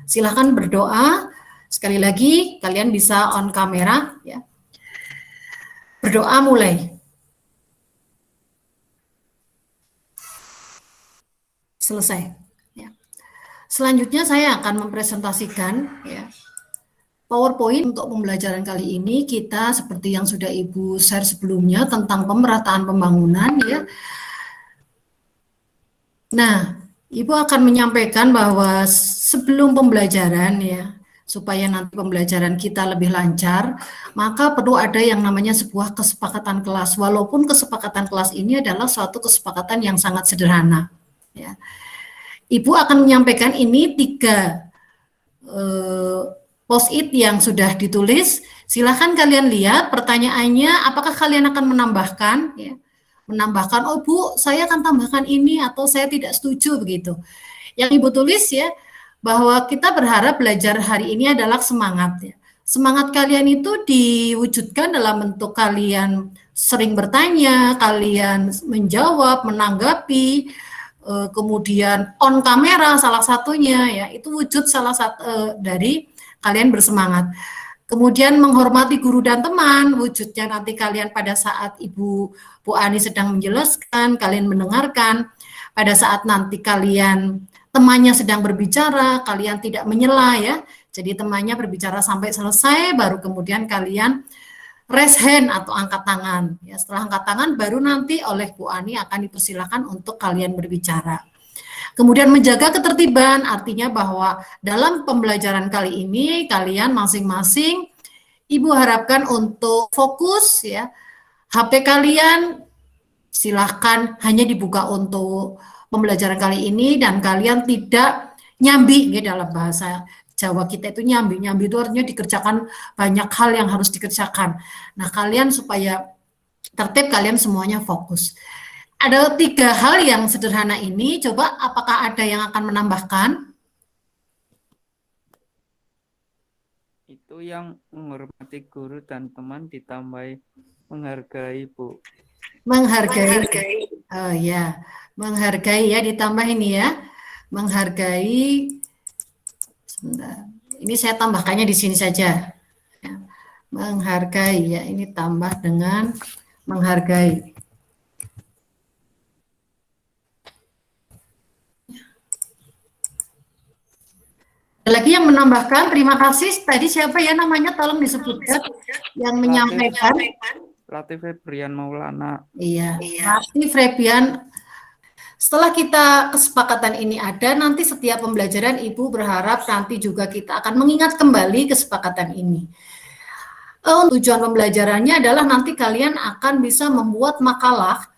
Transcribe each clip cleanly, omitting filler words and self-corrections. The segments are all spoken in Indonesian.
Silahkan berdoa. Sekali lagi, kalian bisa on kamera, ya. Berdoa mulai. Selesai. Ya. Selanjutnya saya akan mempresentasikan, ya, PowerPoint untuk pembelajaran kali ini. Kita seperti yang sudah Ibu share sebelumnya tentang pemerataan pembangunan, ya. Nah, Ibu akan menyampaikan bahwa sebelum pembelajaran, ya, supaya nanti pembelajaran kita lebih lancar, maka perlu ada yang namanya sebuah kesepakatan kelas. Walaupun kesepakatan kelas ini adalah suatu kesepakatan yang sangat sederhana, ya. Ibu akan menyampaikan ini 3 post-it yang sudah ditulis. Silahkan kalian lihat pertanyaannya, apakah kalian akan menambahkan, ya, menambahkan, oh Bu, saya akan tambahkan ini, atau saya tidak setuju, begitu. Yang Ibu tulis, ya, bahwa kita berharap belajar hari ini adalah semangat, ya. Semangat kalian itu diwujudkan dalam bentuk kalian sering bertanya, kalian menjawab, menanggapi, kemudian on kamera salah satunya, ya, itu wujud salah satu dari kalian bersemangat. Kemudian menghormati guru dan teman, wujudnya nanti kalian pada saat Bu Ani sedang menjelaskan, kalian mendengarkan. Pada saat nanti kalian temannya sedang berbicara, kalian tidak menyela, ya. Jadi temannya berbicara sampai selesai, baru kemudian kalian raise hand atau angkat tangan. Ya, setelah angkat tangan, baru nanti oleh Bu Ani akan dipersilakan untuk kalian berbicara. Kemudian menjaga ketertiban, artinya bahwa dalam pembelajaran kali ini kalian masing-masing Ibu harapkan untuk fokus, ya. HP kalian silahkan hanya dibuka untuk pembelajaran kali ini, dan kalian tidak nyambi, ya, dalam bahasa Jawa kita itu nyambi. Nyambi itu artinya dikerjakan banyak hal yang harus dikerjakan. Nah, kalian supaya tertib, kalian semuanya fokus. Ada 3 hal yang sederhana ini, coba apakah ada yang akan menambahkan? Itu yang menghormati guru dan teman ditambahi menghargai, Bu. Menghargai. Oh ya, menghargai, ya, ditambah ini, ya. Menghargai. Sebentar. Ini saya tambahkannya di sini saja. Ya. Menghargai, ya, ini tambah dengan menghargai. Lagi yang menambahkan, terima kasih. Tadi siapa ya namanya, tolong disebutkan yang menyampaikan. Latif Febrian Maulana. Iya, Latif Febrian. Setelah kita kesepakatan ini ada, nanti setiap pembelajaran Ibu berharap nanti juga kita akan mengingat kembali kesepakatan ini. Tujuan pembelajarannya adalah nanti kalian akan bisa membuat makalah,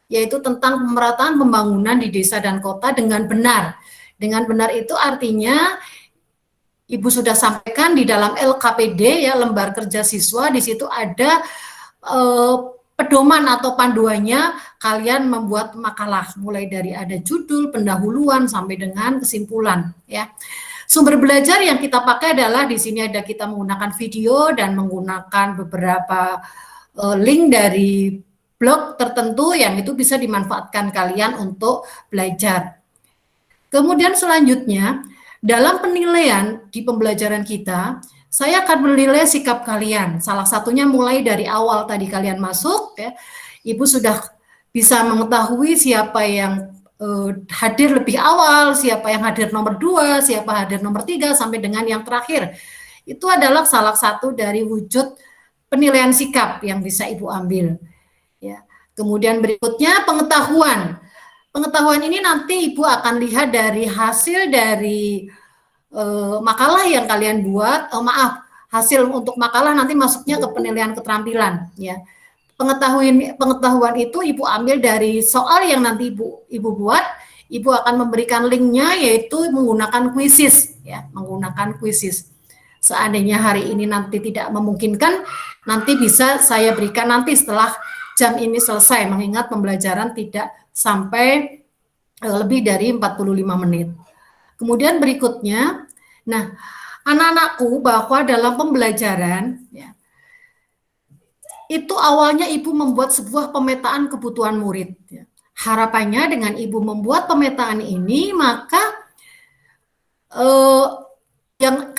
yaitu tentang pemerataan pembangunan di desa dan kota dengan benar. Dengan benar itu artinya Ibu sudah sampaikan di dalam LKPD, ya, lembar kerja siswa, di situ ada pedoman atau panduannya, kalian membuat makalah, mulai dari ada judul, pendahuluan, sampai dengan kesimpulan, ya. Sumber belajar yang kita pakai adalah di sini ada kita menggunakan video dan menggunakan beberapa link dari blog tertentu yang itu bisa dimanfaatkan kalian untuk belajar. Kemudian selanjutnya, dalam penilaian di pembelajaran kita, saya akan menilai sikap kalian. Salah satunya mulai dari awal tadi kalian masuk, ya, Ibu sudah bisa mengetahui siapa yang hadir lebih awal, siapa yang hadir nomor 2, siapa hadir nomor 3, sampai dengan yang terakhir. Itu adalah salah satu dari wujud penilaian sikap yang bisa Ibu ambil. Ya. Kemudian berikutnya pengetahuan. Pengetahuan ini nanti Ibu akan lihat dari hasil dari makalah yang kalian buat. Hasil untuk makalah nanti masuknya ke penilaian keterampilan, ya. Pengetahuan itu Ibu ambil dari soal yang nanti Ibu buat. Ibu akan memberikan linknya, yaitu menggunakan quizzes, ya, menggunakan quizzes. Seandainya hari ini nanti tidak memungkinkan, nanti bisa saya berikan nanti setelah jam ini selesai, mengingat pembelajaran tidak sampai lebih dari 45 menit. Kemudian berikutnya, nah, anak-anakku, bahwa dalam pembelajaran, ya, itu awalnya Ibu membuat sebuah pemetaan kebutuhan murid. Ya. Harapannya dengan Ibu membuat pemetaan ini, maka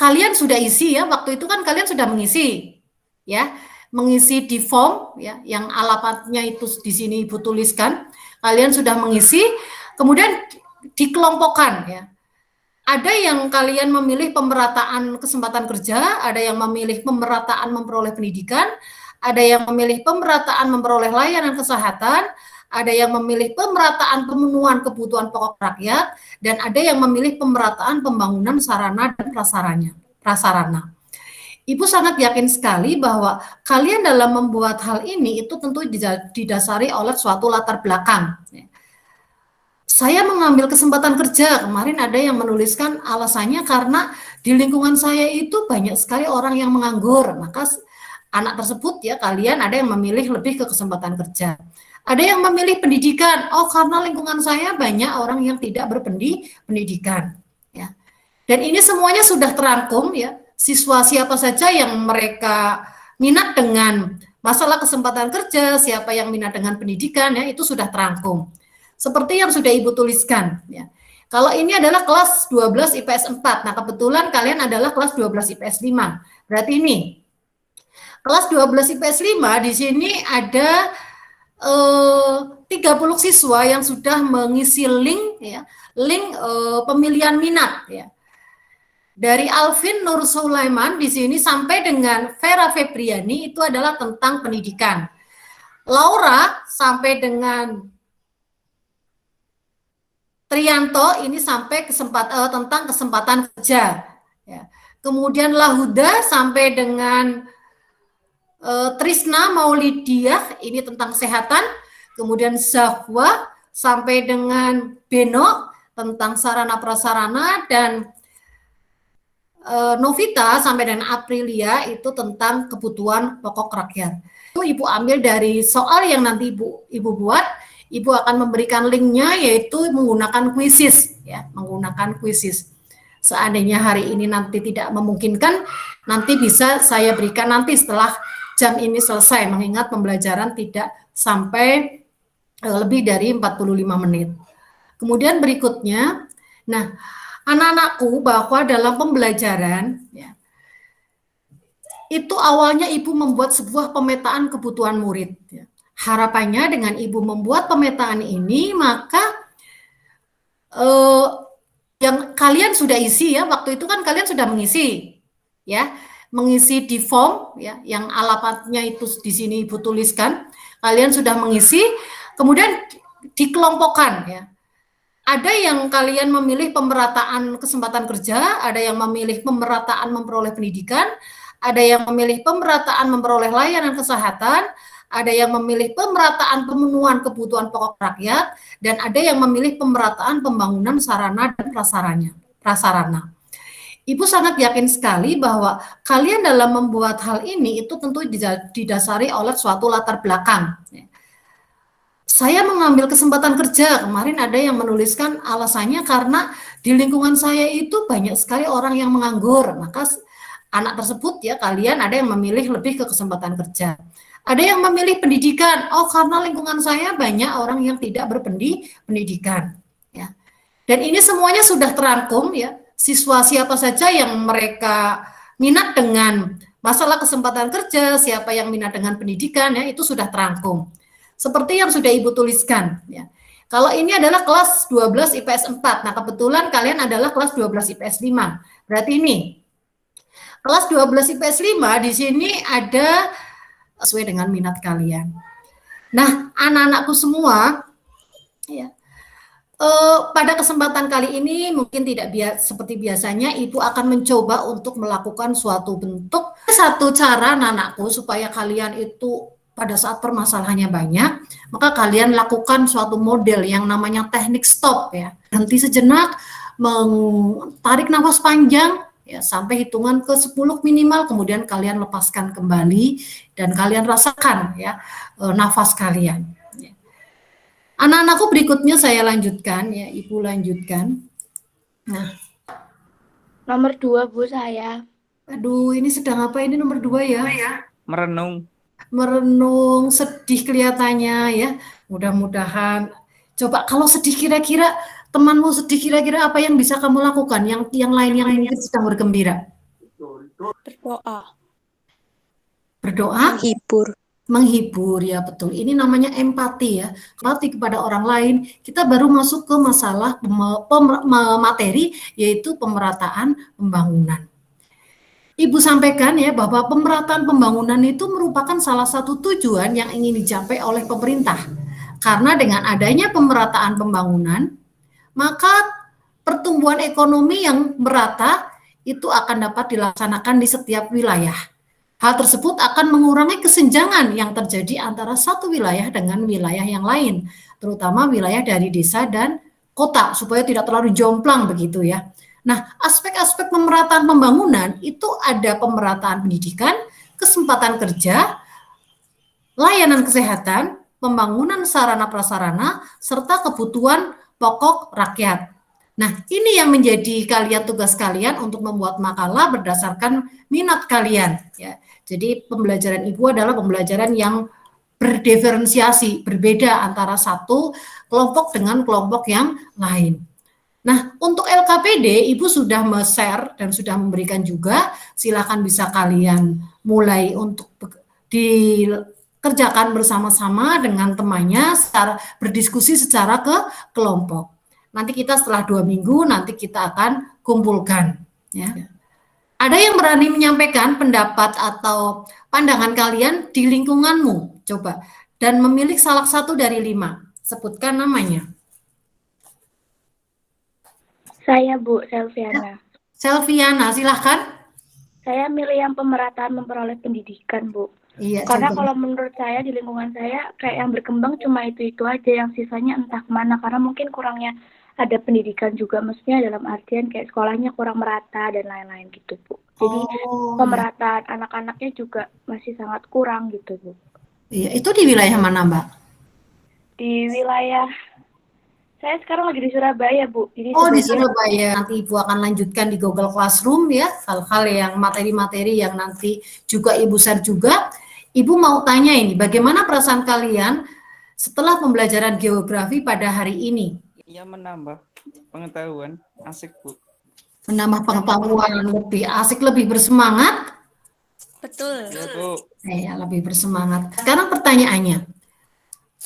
kalian sudah isi ya, waktu itu kan kalian sudah mengisi ya, mengisi di form ya, yang alamatnya itu di sini Ibu tuliskan. Kalian sudah mengisi, kemudian dikelompokkan ya. Ada yang kalian memilih pemerataan kesempatan kerja, ada yang memilih pemerataan memperoleh pendidikan, ada yang memilih pemerataan memperoleh layanan kesehatan, ada yang memilih pemerataan pemenuhan kebutuhan pokok rakyat, dan ada yang memilih pemerataan pembangunan sarana dan prasarana. Ibu sangat yakin sekali bahwa kalian dalam membuat hal ini itu tentu didasari oleh suatu latar belakang. Saya mengambil kesempatan kerja, kemarin ada yang menuliskan alasannya karena di lingkungan saya itu banyak sekali orang yang menganggur, maka anak tersebut ya kalian ada yang memilih lebih ke kesempatan kerja. Ada yang memilih pendidikan, oh karena lingkungan saya banyak orang yang tidak berpendidikan. Ya. Dan ini semuanya sudah terangkum ya, siswa siapa saja yang mereka minat dengan masalah kesempatan kerja, siapa yang minat dengan pendidikan ya itu sudah terangkum. Seperti yang sudah Ibu tuliskan ya. Kalau ini adalah kelas 12 IPS 4. Nah, kebetulan kalian adalah kelas 12 IPS 5. Berarti ini kelas 12 IPS 5 di sini ada 30 siswa yang sudah mengisi link ya, link pemilihan minat ya. Dari Alvin Nur Sulaiman di sini sampai dengan Vera Febriani itu adalah tentang pendidikan. Laura sampai dengan Trianto ini sampai tentang kesempatan kerja. Ya. Kemudian Lahuda sampai dengan Trisna Maulidiah ini tentang kesehatan. Kemudian Zahwa sampai dengan Beno tentang sarana prasarana, dan Novita sampai dengan Aprilia itu tentang kebutuhan pokok rakyat. Itu Ibu ambil dari soal yang nanti Ibu buat. Ibu akan memberikan linknya, yaitu menggunakan kuisis ya, menggunakan kuisis. Seandainya hari ini nanti tidak memungkinkan, nanti bisa saya berikan nanti setelah jam ini selesai, mengingat pembelajaran tidak sampai lebih dari 45 menit. Kemudian berikutnya, nah anak-anakku bahwa dalam pembelajaran ya, itu awalnya Ibu membuat sebuah pemetaan kebutuhan murid ya. Harapannya dengan Ibu membuat pemetaan ini, maka yang kalian sudah isi ya, waktu itu kan kalian sudah mengisi ya, mengisi di form ya, yang alamatnya itu di sini Ibu tuliskan. Kalian sudah mengisi, kemudian dikelompokkan ya. Ada yang kalian memilih pemerataan kesempatan kerja, ada yang memilih pemerataan memperoleh pendidikan, ada yang memilih pemerataan memperoleh layanan kesehatan, ada yang memilih pemerataan pemenuhan kebutuhan pokok rakyat, dan ada yang memilih pemerataan pembangunan sarana dan prasarana. Ibu sangat yakin sekali bahwa kalian dalam membuat hal ini itu tentu didasari oleh suatu latar belakang. Saya mengambil kesempatan kerja, kemarin ada yang menuliskan alasannya karena di lingkungan saya itu banyak sekali orang yang menganggur, maka anak tersebut ya kalian ada yang memilih lebih ke kesempatan kerja. Ada yang memilih pendidikan, oh karena lingkungan saya banyak orang yang tidak berpendidikan. Ya. Dan ini semuanya sudah terangkum ya, siswa siapa saja yang mereka minat dengan masalah kesempatan kerja, siapa yang minat dengan pendidikan ya itu sudah terangkum. Seperti yang sudah Ibu tuliskan ya. Kalau ini adalah kelas 12 IPS 4. Nah, kebetulan kalian adalah kelas 12 IPS 5. Berarti ini kelas 12 IPS 5 di sini ada sesuai dengan minat kalian. Nah, anak-anakku semua, ya, pada kesempatan kali ini mungkin tidak seperti biasanya, Ibu akan mencoba untuk melakukan suatu bentuk, satu cara anak-anakku supaya kalian itu pada saat permasalahannya banyak, maka kalian lakukan suatu model yang namanya teknik stop ya. Henti sejenak, tarik nafas panjang, ya, sampai hitungan ke 10 minimal, kemudian kalian lepaskan kembali dan kalian rasakan ya nafas kalian. Anak-anakku berikutnya saya lanjutkan ya, Ibu lanjutkan. Nah, nomor 2 Bu saya. Aduh, ini sedang apa ini nomor 2 ya? Merenung. Merenung, sedih kelihatannya ya. Mudah-mudahan. Coba kalau sedih kira-kira temanmu sedih kira-kira apa yang bisa kamu lakukan? Yang lain yang mungkin sedang bergembira. Berdoa. Berdoa? Menghibur, ya betul. Ini namanya empati ya. Empati kepada orang lain. Kita baru masuk ke masalah materi, yaitu pemerataan pembangunan. Ibu sampaikan ya bahwa pemerataan pembangunan itu merupakan salah satu tujuan yang ingin dicapai oleh pemerintah. Karena dengan adanya pemerataan pembangunan, maka pertumbuhan ekonomi yang merata itu akan dapat dilaksanakan di setiap wilayah. Hal tersebut akan mengurangi kesenjangan yang terjadi antara satu wilayah dengan wilayah yang lain, terutama wilayah dari desa dan kota, supaya tidak terlalu jomplang begitu ya. Nah, aspek-aspek pemerataan pembangunan itu ada pemerataan pendidikan, kesempatan kerja, layanan kesehatan, pembangunan sarana prasarana, serta kebutuhan pokok rakyat. Nah, ini yang menjadi tugas kalian untuk membuat makalah berdasarkan minat kalian ya. Jadi pembelajaran Ibu adalah pembelajaran yang berdiferensiasi, berbeda antara satu kelompok dengan kelompok yang lain. Nah, untuk LKPD Ibu sudah share dan sudah memberikan juga, silakan bisa kalian mulai untuk dikerjakan bersama-sama dengan temannya secara berdiskusi secara ke kelompok. Nanti kita setelah 2 minggu nanti kita akan kumpulkan ya. Ada yang berani menyampaikan pendapat atau pandangan kalian di lingkunganmu? Coba. Dan memilih salah satu dari 5. Sebutkan namanya. Saya Bu Selviana. Selviana, silahkan. Saya milih yang pemerataan memperoleh pendidikan, Bu. Iya, Karena contohnya. kalau menurut saya di lingkungan saya kayak yang berkembang cuma itu-itu aja, yang sisanya entah kemana. Karena mungkin kurangnya ada pendidikan juga, maksudnya dalam artian kayak sekolahnya kurang merata dan lain-lain gitu, Bu. Jadi pemerataan anak-anaknya juga masih sangat kurang gitu, Bu. Iya, itu di wilayah mana, Mbak? Di wilayah, saya sekarang lagi di Surabaya, Bu. Jadi di Surabaya. Nanti Ibu akan lanjutkan di Google Classroom ya, hal-hal yang materi-materi yang nanti juga Ibu share juga. Ibu mau tanya ini, bagaimana perasaan kalian setelah pembelajaran geografi pada hari ini? Ya, menambah pengetahuan, asik Bu. Menambah pengetahuan, lebih asik, lebih bersemangat? Betul. Ya Bu. Ya, lebih bersemangat. Sekarang pertanyaannya,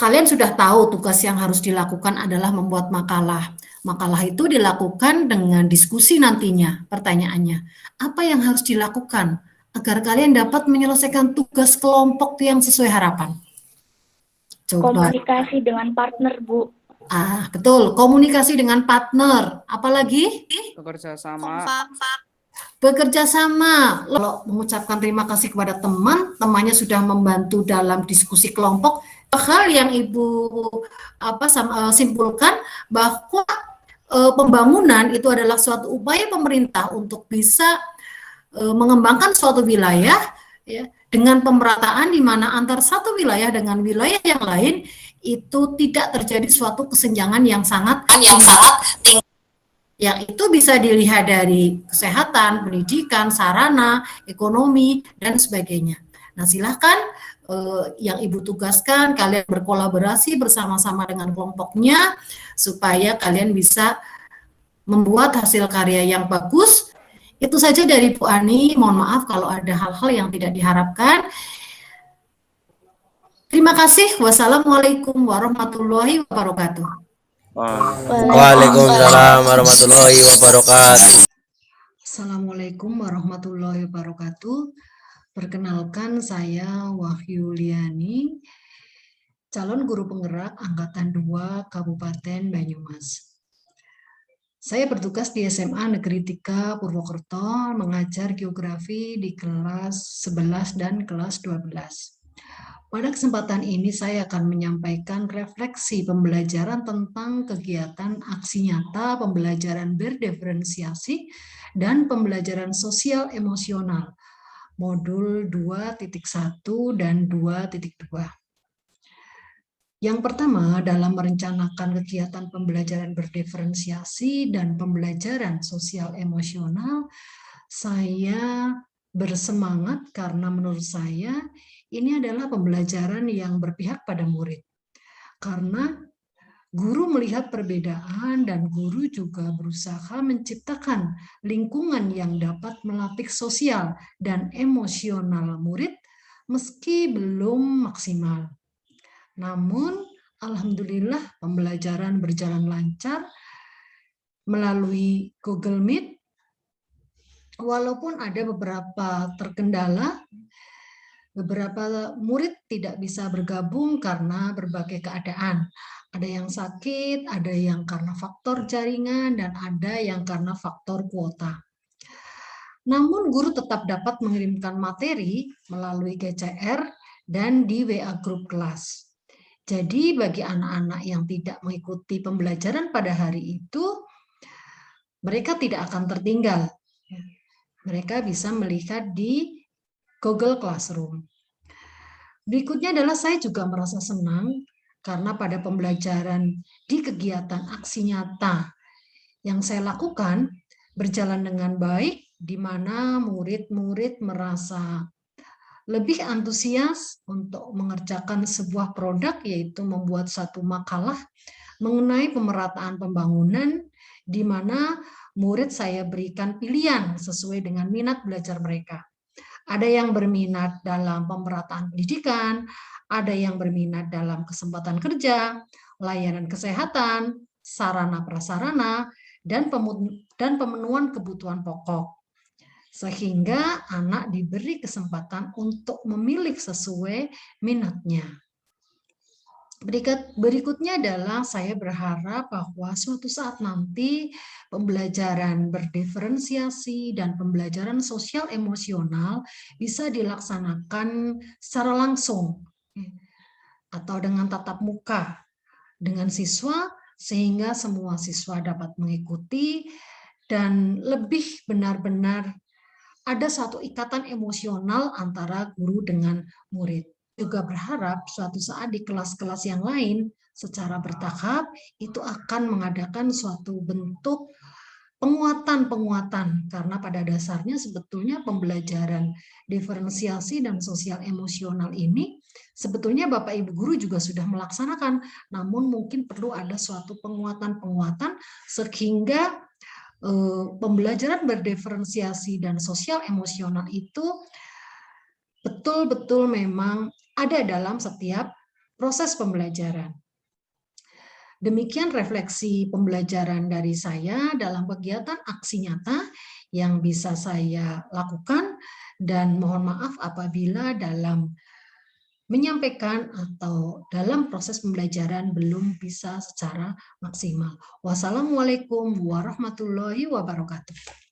kalian sudah tahu tugas yang harus dilakukan adalah membuat makalah. Makalah itu dilakukan dengan diskusi nantinya. Pertanyaannya, apa yang harus dilakukan agar kalian dapat menyelesaikan tugas kelompok yang sesuai harapan? Coba. Komunikasi dengan partner, Bu. Betul, komunikasi dengan partner. Apalagi? Bekerja sama. Bekerja sama. Kalau mengucapkan terima kasih kepada teman, temannya sudah membantu dalam diskusi kelompok. Hal yang Ibu simpulkan bahwa pembangunan itu adalah suatu upaya pemerintah untuk bisa mengembangkan suatu wilayah ya, dengan pemerataan di mana antar satu wilayah dengan wilayah yang lain itu tidak terjadi suatu kesenjangan yang sangat tinggi. Yang itu bisa dilihat dari kesehatan, pendidikan, sarana, ekonomi, dan sebagainya. Nah, silahkan yang Ibu tugaskan, kalian berkolaborasi bersama-sama dengan kelompoknya, supaya kalian bisa membuat hasil karya yang bagus. Itu saja dari Bu Ani, mohon maaf kalau ada hal-hal yang tidak diharapkan. Terima kasih. Wassalamualaikum warahmatullahi wabarakatuh. Waalaikumsalam warahmatullahi wabarakatuh. Assalamualaikum warahmatullahi wabarakatuh. Perkenalkan, saya Wahyu Liani, calon guru penggerak Angkatan 2 Kabupaten Banyumas. Saya bertugas di SMA Negeri 3 Purwokerto, mengajar geografi di kelas 11 dan kelas 12. Pada kesempatan ini saya akan menyampaikan refleksi pembelajaran tentang kegiatan aksi nyata pembelajaran berdiferensiasi dan pembelajaran sosial emosional, modul 2.1 dan 2.2. Yang pertama, dalam merencanakan kegiatan pembelajaran berdiferensiasi dan pembelajaran sosial emosional, saya bersemangat karena menurut saya ini adalah pembelajaran yang berpihak pada murid. Karena Guru melihat perbedaan dan guru juga berusaha menciptakan lingkungan yang dapat melatih sosial dan emosional murid meski belum maksimal. Namun, alhamdulillah pembelajaran berjalan lancar melalui Google Meet. Walaupun ada beberapa terkendala, beberapa murid tidak bisa bergabung karena berbagai keadaan. Ada yang sakit, ada yang karena faktor jaringan, dan ada yang karena faktor kuota. Namun guru tetap dapat mengirimkan materi melalui GCR dan di WA grup kelas. Jadi bagi anak-anak yang tidak mengikuti pembelajaran pada hari itu, mereka tidak akan tertinggal. Mereka bisa melihat di Google Classroom. Berikutnya adalah saya juga merasa senang karena pada pembelajaran di kegiatan aksi nyata yang saya lakukan berjalan dengan baik, di mana murid-murid merasa lebih antusias untuk mengerjakan sebuah produk, yaitu membuat satu makalah mengenai pemerataan pembangunan, di mana murid saya berikan pilihan sesuai dengan minat belajar mereka. Ada yang berminat dalam pemerataan pendidikan, ada yang berminat dalam kesempatan kerja, layanan kesehatan, sarana prasarana, dan pemenuhan kebutuhan pokok. Sehingga anak diberi kesempatan untuk memilih sesuai minatnya. Berikutnya adalah saya berharap bahwa suatu saat nanti pembelajaran berdiferensiasi dan pembelajaran sosial emosional bisa dilaksanakan secara langsung atau dengan tatap muka dengan siswa, sehingga semua siswa dapat mengikuti dan lebih benar-benar ada satu ikatan emosional antara guru dengan murid. Juga berharap suatu saat di kelas-kelas yang lain secara bertahap itu akan mengadakan suatu bentuk penguatan-penguatan, karena pada dasarnya sebetulnya pembelajaran diferensiasi dan sosial emosional ini sebetulnya Bapak Ibu guru juga sudah melaksanakan, namun mungkin perlu ada suatu penguatan-penguatan sehingga pembelajaran berdiferensiasi dan sosial emosional itu betul-betul memang ada dalam setiap proses pembelajaran. Demikian refleksi pembelajaran dari saya dalam kegiatan aksi nyata yang bisa saya lakukan, dan mohon maaf apabila dalam menyampaikan atau dalam proses pembelajaran belum bisa secara maksimal. Wassalamualaikum warahmatullahi wabarakatuh.